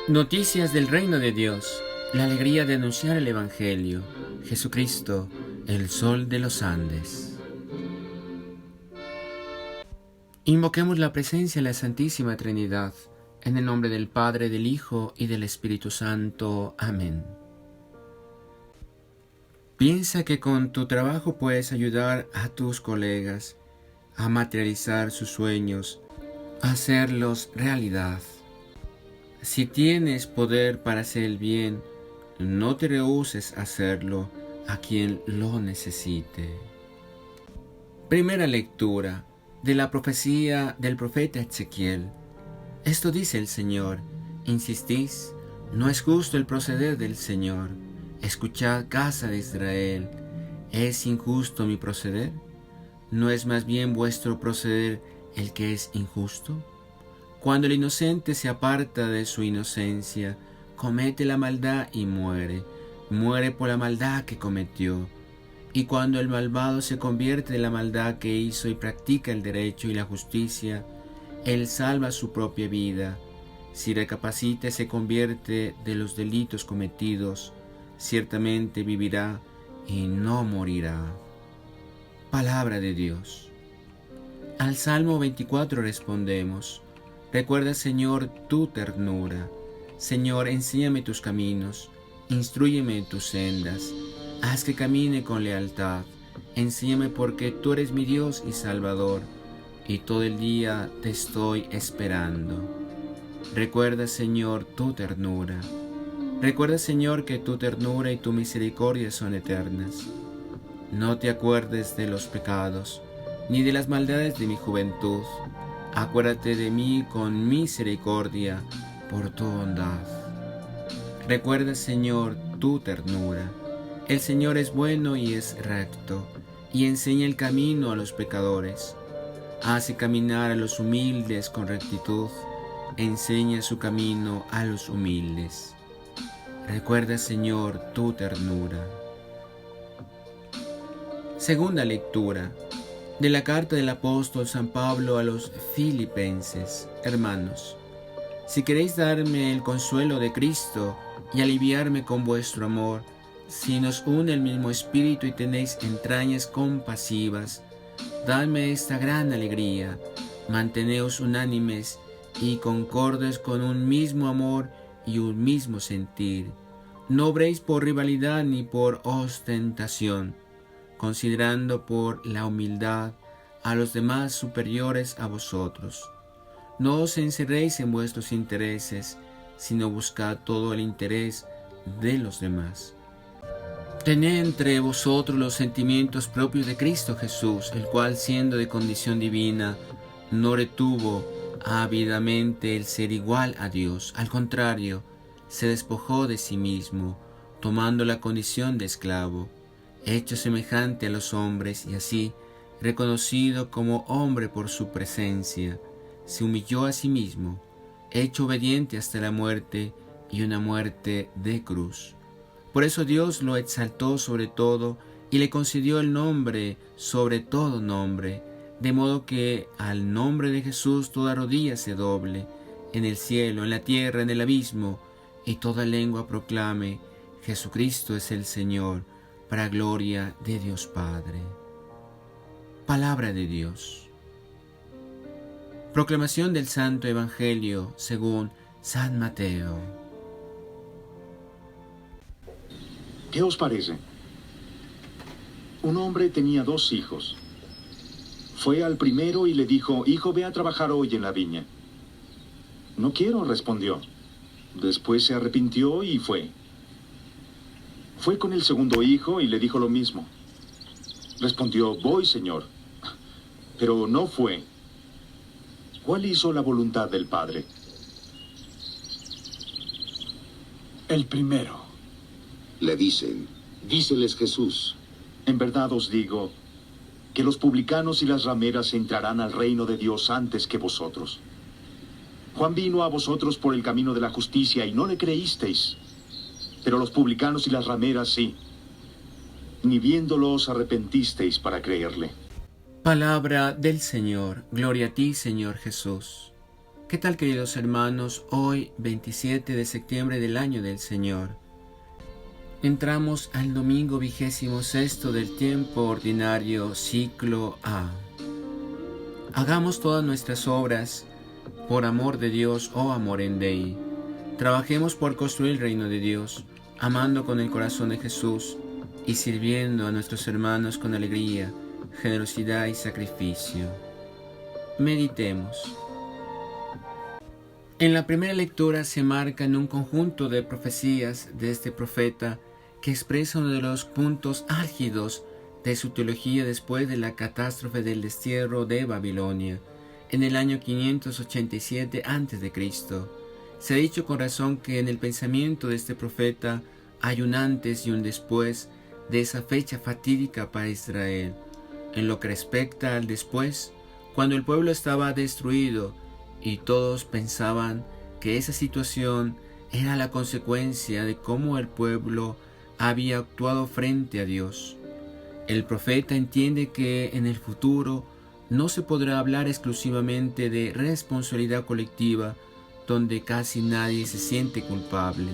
Noticias del Reino de Dios, la alegría de anunciar el Evangelio, Jesucristo, el Sol de los Andes. Invoquemos la presencia de la Santísima Trinidad, en el nombre del Padre, del Hijo y del Espíritu Santo. Amén. Piensa que con tu trabajo puedes ayudar a tus colegas a materializar sus sueños, a hacerlos realidad. Si tienes poder para hacer el bien, no te rehúses a hacerlo a quien lo necesite. Primera lectura de la profecía del profeta Ezequiel. Esto dice el Señor: insistís, no es justo el proceder del Señor. Escuchad, casa de Israel, ¿es injusto mi proceder? ¿No es más bien vuestro proceder el que es injusto? Cuando el inocente se aparta de su inocencia, comete la maldad y muere por la maldad que cometió. Y cuando el malvado se convierte de la maldad que hizo y practica el derecho y la justicia, él salva su propia vida. Si recapacita y se convierte de los delitos cometidos, ciertamente vivirá y no morirá. Palabra de Dios. Al Salmo 24 respondemos: recuerda, Señor, tu ternura. Señor, enséñame tus caminos, instrúyeme en tus sendas, haz que camine con lealtad. Enséñame porque tú eres mi Dios y Salvador, y todo el día te estoy esperando. Recuerda, Señor, tu ternura. Recuerda, Señor, que tu ternura y tu misericordia son eternas. No te acuerdes de los pecados, ni de las maldades de mi juventud. Acuérdate de mí con misericordia por tu bondad. Recuerda, Señor, tu ternura. El Señor es bueno y es recto, y enseña el camino a los pecadores. Hace caminar a los humildes con rectitud, enseña su camino a los humildes. Recuerda, Señor, tu ternura. Segunda lectura de la carta del apóstol San Pablo a los Filipenses. Hermanos, si queréis darme el consuelo de Cristo y aliviarme con vuestro amor, si nos une el mismo espíritu y tenéis entrañas compasivas, dadme esta gran alegría, manteneos unánimes y concordes con un mismo amor y un mismo sentir. No obréis por rivalidad ni por ostentación, considerando por la humildad a los demás superiores a vosotros. No os encerréis en vuestros intereses, sino buscad todo el interés de los demás. Tened entre vosotros los sentimientos propios de Cristo Jesús, el cual, siendo de condición divina, no retuvo ávidamente el ser igual a Dios. Al contrario, se despojó de sí mismo, tomando la condición de esclavo, hecho semejante a los hombres, y así, reconocido como hombre por su presencia, se humilló a sí mismo, hecho obediente hasta la muerte, y una muerte de cruz. Por eso Dios lo exaltó sobre todo, y le concedió el nombre sobre todo nombre, de modo que al nombre de Jesús toda rodilla se doble, en el cielo, en la tierra, en el abismo, y toda lengua proclame: Jesucristo es el Señor, para gloria de Dios Padre. Palabra de Dios. Proclamación del Santo Evangelio según San Mateo. ¿Qué os parece? Un hombre tenía 2 hijos. Fue al primero y le dijo: hijo, ve a trabajar hoy en la viña. No quiero, respondió. Después se arrepintió y fue. Fue con el segundo hijo y le dijo lo mismo. Respondió: voy, señor. Pero no fue. ¿Cuál hizo la voluntad del Padre? El primero. Le dicen, díceles Jesús: En verdad os digo que los publicanos y las rameras entrarán al reino de Dios antes que vosotros. Juan vino a vosotros por el camino de la justicia y no le creísteis, pero los publicanos y las rameras sí. Ni viéndolo os arrepentisteis para creerle. Palabra del Señor. Gloria a ti, Señor Jesús. ¿Qué tal, queridos hermanos? Hoy, 27 de septiembre del año del Señor. Entramos al domingo 26º del tiempo ordinario, ciclo A. Hagamos todas nuestras obras por amor de Dios o amor Dei. Trabajemos por construir el reino de Dios, amando con el corazón de Jesús y sirviendo a nuestros hermanos con alegría, generosidad y sacrificio. Meditemos. En la primera lectura se marcan un conjunto de profecías de este profeta que expresa uno de los puntos álgidos de su teología después de la catástrofe del destierro de Babilonia, en el año 587 a.C. Se ha dicho con razón que en el pensamiento de este profeta hay un antes y un después de esa fecha fatídica para Israel. En lo que respecta al después, cuando el pueblo estaba destruido y todos pensaban que esa situación era la consecuencia de cómo el pueblo había actuado frente a Dios. El profeta entiende que en el futuro no se podrá hablar exclusivamente de responsabilidad colectiva, donde casi nadie se siente culpable.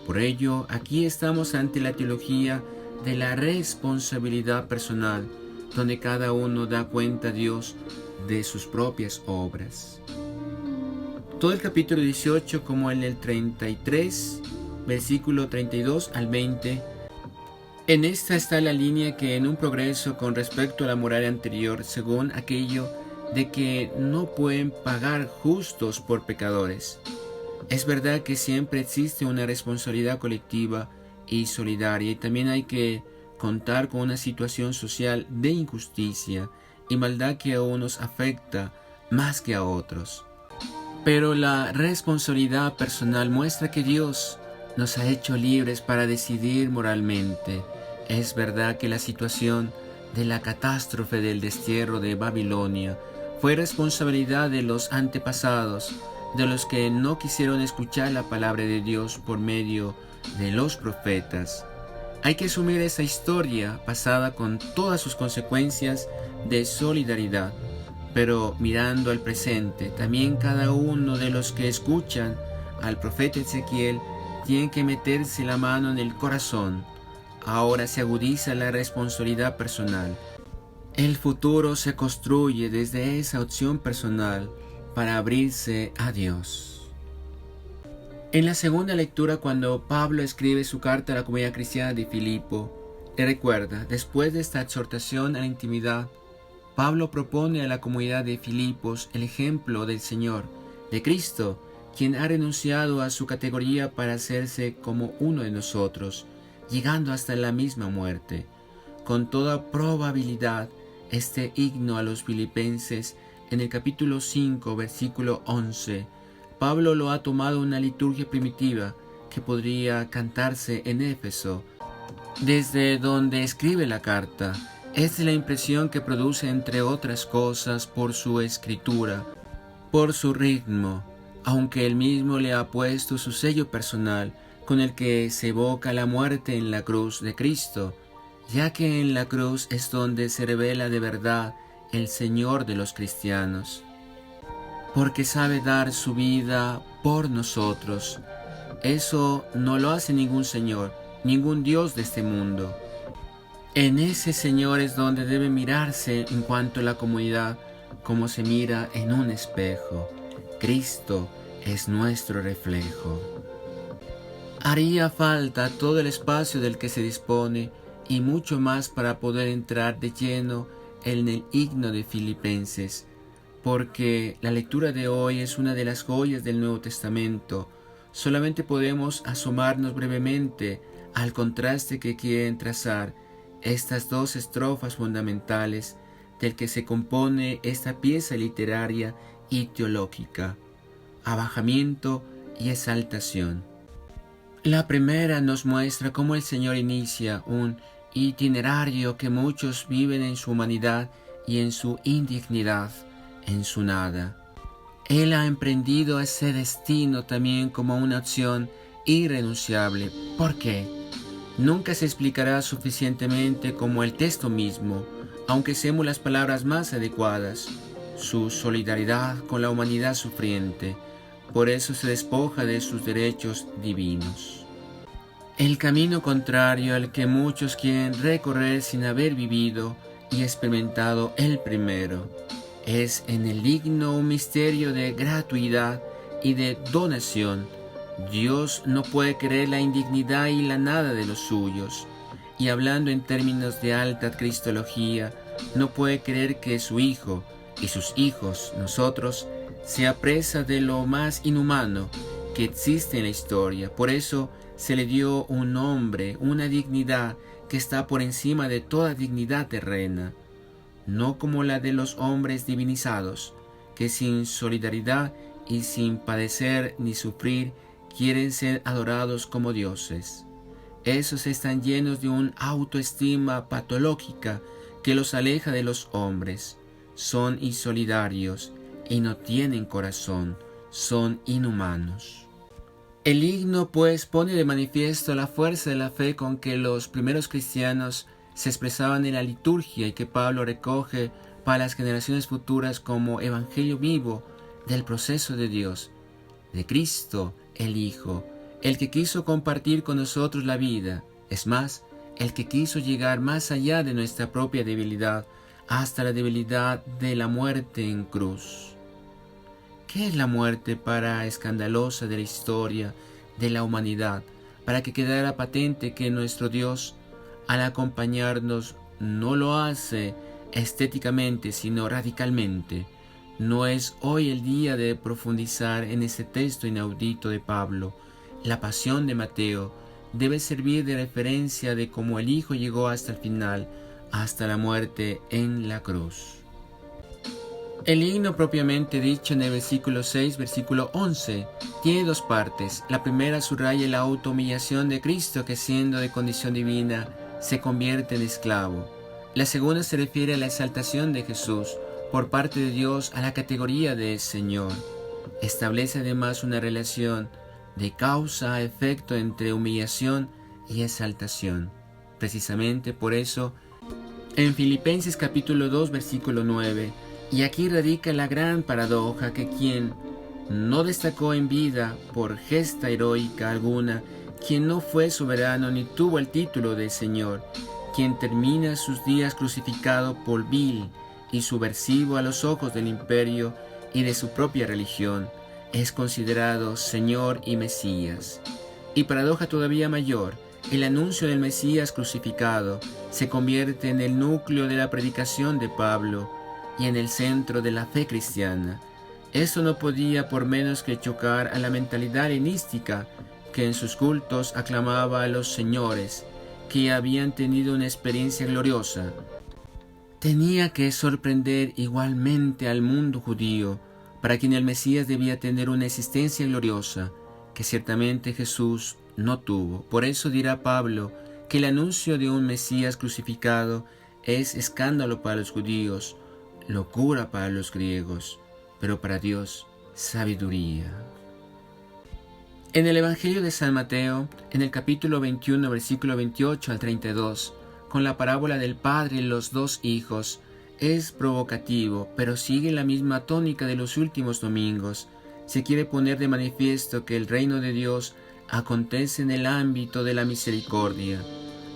Por ello, aquí estamos ante la teología de la responsabilidad personal, donde cada uno da cuenta a Dios de sus propias obras. Todo el capítulo 18, como en el 33, versículo 32 al 20, en esta está la línea que en un progreso con respecto a la moral anterior, según aquello de que no pueden pagar justos por pecadores. Es verdad que siempre existe una responsabilidad colectiva y solidaria, y también hay que contar con una situación social de injusticia y maldad que a unos afecta más que a otros. Pero la responsabilidad personal muestra que Dios nos ha hecho libres para decidir moralmente. Es verdad que la situación de la catástrofe del destierro de Babilonia fue responsabilidad de los antepasados, de los que no quisieron escuchar la palabra de Dios por medio de los profetas. Hay que asumir esa historia pasada con todas sus consecuencias de solidaridad. Pero mirando al presente, también cada uno de los que escuchan al profeta Ezequiel tiene que meterse la mano en el corazón. Ahora se agudiza la responsabilidad personal. El futuro se construye desde esa opción personal para abrirse a Dios. En la segunda lectura, cuando Pablo escribe su carta a la comunidad cristiana de Filipo, le recuerda, después de esta exhortación a la intimidad, Pablo propone a la comunidad de Filipos el ejemplo del Señor, de Cristo, quien ha renunciado a su categoría para hacerse como uno de nosotros, llegando hasta la misma muerte. Con toda probabilidad, este himno a los filipenses, en el capítulo 5, versículo 11, Pablo lo ha tomado de una liturgia primitiva que podría cantarse en Éfeso, desde donde escribe la carta. Es la impresión que produce, entre otras cosas, por su escritura, por su ritmo, aunque él mismo le ha puesto su sello personal con el que se evoca la muerte en la cruz de Cristo, ya que en la cruz es donde se revela de verdad el Señor de los cristianos, porque sabe dar su vida por nosotros. Eso no lo hace ningún Señor, ningún Dios de este mundo. En ese Señor es donde debe mirarse en cuanto a la comunidad, como se mira en un espejo. Cristo es nuestro reflejo. Haría falta todo el espacio del que se dispone y mucho más para poder entrar de lleno en el himno de Filipenses, porque la lectura de hoy es una de las joyas del Nuevo Testamento. Solamente podemos asomarnos brevemente al contraste que quieren trazar estas dos estrofas fundamentales del que se compone esta pieza literaria y teológica: abajamiento y exaltación. La primera nos muestra cómo el Señor inicia un itinerario que muchos viven en su humanidad y en su indignidad, en su nada. Él ha emprendido ese destino también como una acción irrenunciable. ¿Por qué? Nunca se explicará suficientemente como el texto mismo, aunque usemos las palabras más adecuadas. su solidaridad con la humanidad sufriente. Por eso se despoja de sus derechos divinos. El camino contrario al que muchos quieren recorrer sin haber vivido y experimentado el primero es en el digno un misterio de gratuidad y de donación. Dios no puede querer la indignidad y la nada de los suyos, y hablando en términos de alta cristología, no puede querer que su Hijo y sus hijos, nosotros, sea presa de lo más inhumano que existe en la historia. Por eso se le dio un nombre, una dignidad que está por encima de toda dignidad terrena, no como la de los hombres divinizados, que sin solidaridad y sin padecer ni sufrir quieren ser adorados como dioses. Esos están llenos de una autoestima patológica que los aleja de los hombres. Son insolidarios y no tienen corazón, son inhumanos. El himno pues pone de manifiesto la fuerza de la fe con que los primeros cristianos se expresaban en la liturgia y que Pablo recoge para las generaciones futuras como evangelio vivo del proceso de Dios, de Cristo el Hijo, el que quiso compartir con nosotros la vida, es más, el que quiso llegar más allá de nuestra propia debilidad, hasta la debilidad de la muerte en cruz. ¿Qué es la muerte para escandalosa de la historia de la humanidad? Para que quedara patente que nuestro Dios, al acompañarnos, no lo hace estéticamente, sino radicalmente. No es hoy el día de profundizar en ese texto inaudito de Pablo. La pasión de Mateo debe servir de referencia de cómo el Hijo llegó hasta el final, hasta la muerte en la cruz. El himno propiamente dicho en el versículo 6, versículo 11, tiene dos partes. La primera subraya la autohumillación de Cristo que siendo de condición divina se convierte en esclavo. La segunda se refiere a la exaltación de Jesús por parte de Dios a la categoría de Señor. Establece además una relación de causa a efecto entre humillación y exaltación. Precisamente por eso, en Filipenses capítulo 2, versículo 9, y aquí radica la gran paradoja que quien no destacó en vida por gesta heroica alguna, quien no fue soberano ni tuvo el título de Señor, quien termina sus días crucificado por vil y subversivo a los ojos del imperio y de su propia religión, es considerado Señor y Mesías. Y paradoja todavía mayor, el anuncio del Mesías crucificado se convierte en el núcleo de la predicación de Pablo y en el centro de la fe cristiana. Esto no podía por menos que chocar a la mentalidad helenística que en sus cultos aclamaba a los señores que habían tenido una experiencia gloriosa. Tenía que sorprender igualmente al mundo judío, para quien el Mesías debía tener una existencia gloriosa, que ciertamente Jesús no tuvo. Por eso dirá Pablo que el anuncio de un Mesías crucificado es escándalo para los judíos, locura para los griegos, pero para Dios, sabiduría. En el Evangelio de San Mateo, en el capítulo 21, versículo 28 al 32, con la parábola del padre y los dos hijos, es provocativo, pero sigue la misma tónica de los últimos domingos. Se quiere poner de manifiesto que el reino de Dios acontece en el ámbito de la misericordia.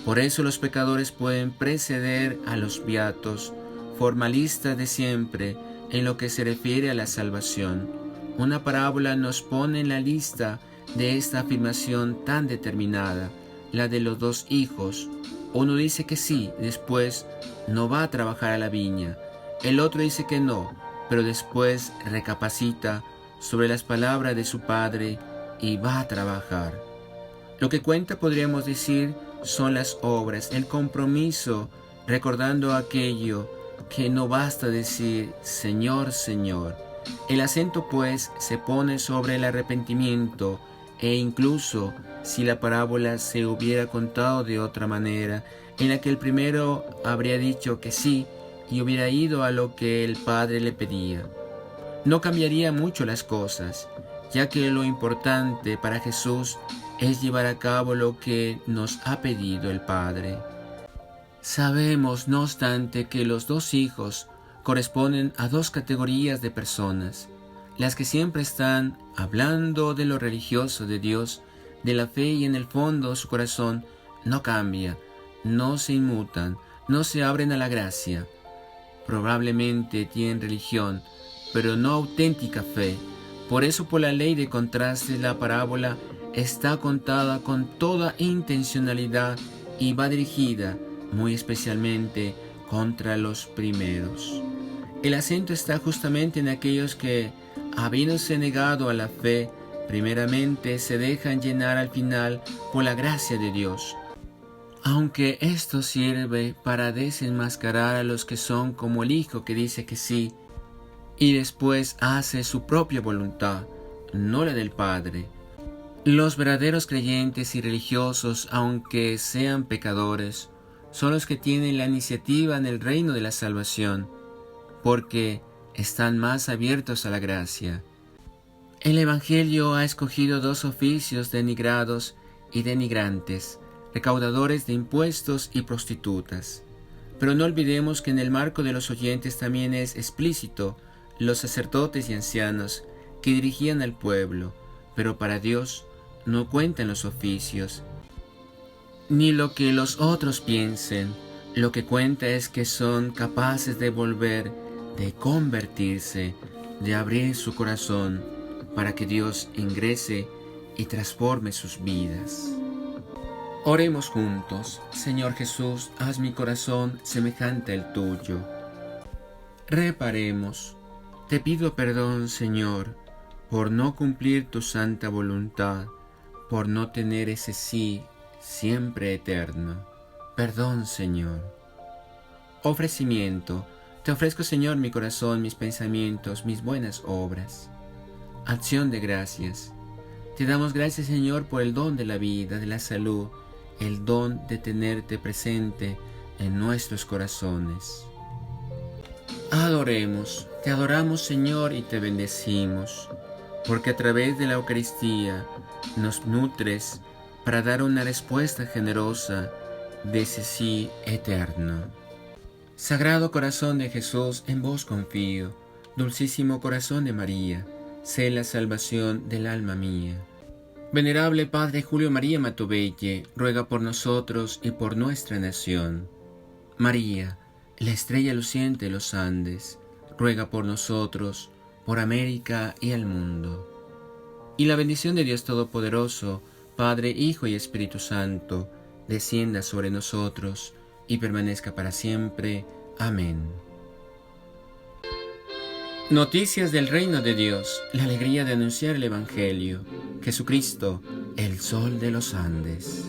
Por eso los pecadores pueden preceder a los beatos, formalistas de siempre en lo que se refiere a la salvación. Una parábola nos pone en la lista de esta afirmación tan determinada, la de los dos hijos. Uno dice que sí, después no va a trabajar a la viña. El otro dice que no, pero después recapacita sobre las palabras de su padre y va a trabajar. Lo que cuenta, podríamos decir, son las obras, el compromiso, recordando aquello que no basta decir Señor, Señor. El acento pues se pone sobre el arrepentimiento, e incluso si la parábola se hubiera contado de otra manera, en la que el primero habría dicho que sí y hubiera ido a lo que el padre le pedía, no cambiaría mucho las cosas, ya que lo importante para Jesús es llevar a cabo lo que nos ha pedido el Padre. Sabemos, no obstante, que los dos hijos corresponden a dos categorías de personas: las que siempre están hablando de lo religioso de Dios, de la fe, y en el fondo su corazón no cambia, no se inmutan, no se abren a la gracia. Probablemente tienen religión, pero no auténtica fe. Por eso, por la ley de contrastes, la parábola está contada con toda intencionalidad y va dirigida muy especialmente contra los primeros. El acento está justamente en aquellos que, habiéndose negado a la fe, primeramente se dejan llenar al final por la gracia de Dios. Aunque esto sirve para desenmascarar a los que son como el hijo que dice que sí y después hace su propia voluntad, no la del Padre. Los verdaderos creyentes y religiosos, aunque sean pecadores, son los que tienen la iniciativa en el reino de la salvación, porque están más abiertos a la gracia. El Evangelio ha escogido dos oficios denigrados y denigrantes: recaudadores de impuestos y prostitutas. Pero no olvidemos que en el marco de los oyentes también es explícito los sacerdotes y ancianos que dirigían al pueblo, pero para Dios no cuentan los oficios, ni lo que los otros piensen. Lo que cuenta es que son capaces de volver, de convertirse, de abrir su corazón para que Dios ingrese y transforme sus vidas. Oremos juntos. Señor Jesús, haz mi corazón semejante al tuyo. Reparemos. Te pido perdón, Señor, por no cumplir tu santa voluntad, por no tener ese sí siempre eterno. Perdón, Señor. Ofrecimiento. Te ofrezco, Señor, mi corazón, mis pensamientos, mis buenas obras. Acción de gracias. Te damos gracias, Señor, por el don de la vida, de la salud, el don de tenerte presente en nuestros corazones. Adoremos. Te adoramos, Señor, y te bendecimos, porque a través de la Eucaristía nos nutres para dar una respuesta generosa de ese sí eterno. Sagrado corazón de Jesús, en vos confío. Dulcísimo corazón de María, sé la salvación del alma mía. Venerable Padre Julio María Matovelle, ruega por nosotros y por nuestra nación. María, la estrella luciente de los Andes, ruega por nosotros, por América y el mundo. Y la bendición de Dios Todopoderoso, Padre, Hijo y Espíritu Santo, descienda sobre nosotros y permanezca para siempre. Amén. Noticias del reino de Dios, la alegría de anunciar el Evangelio. Jesucristo, el sol de los Andes.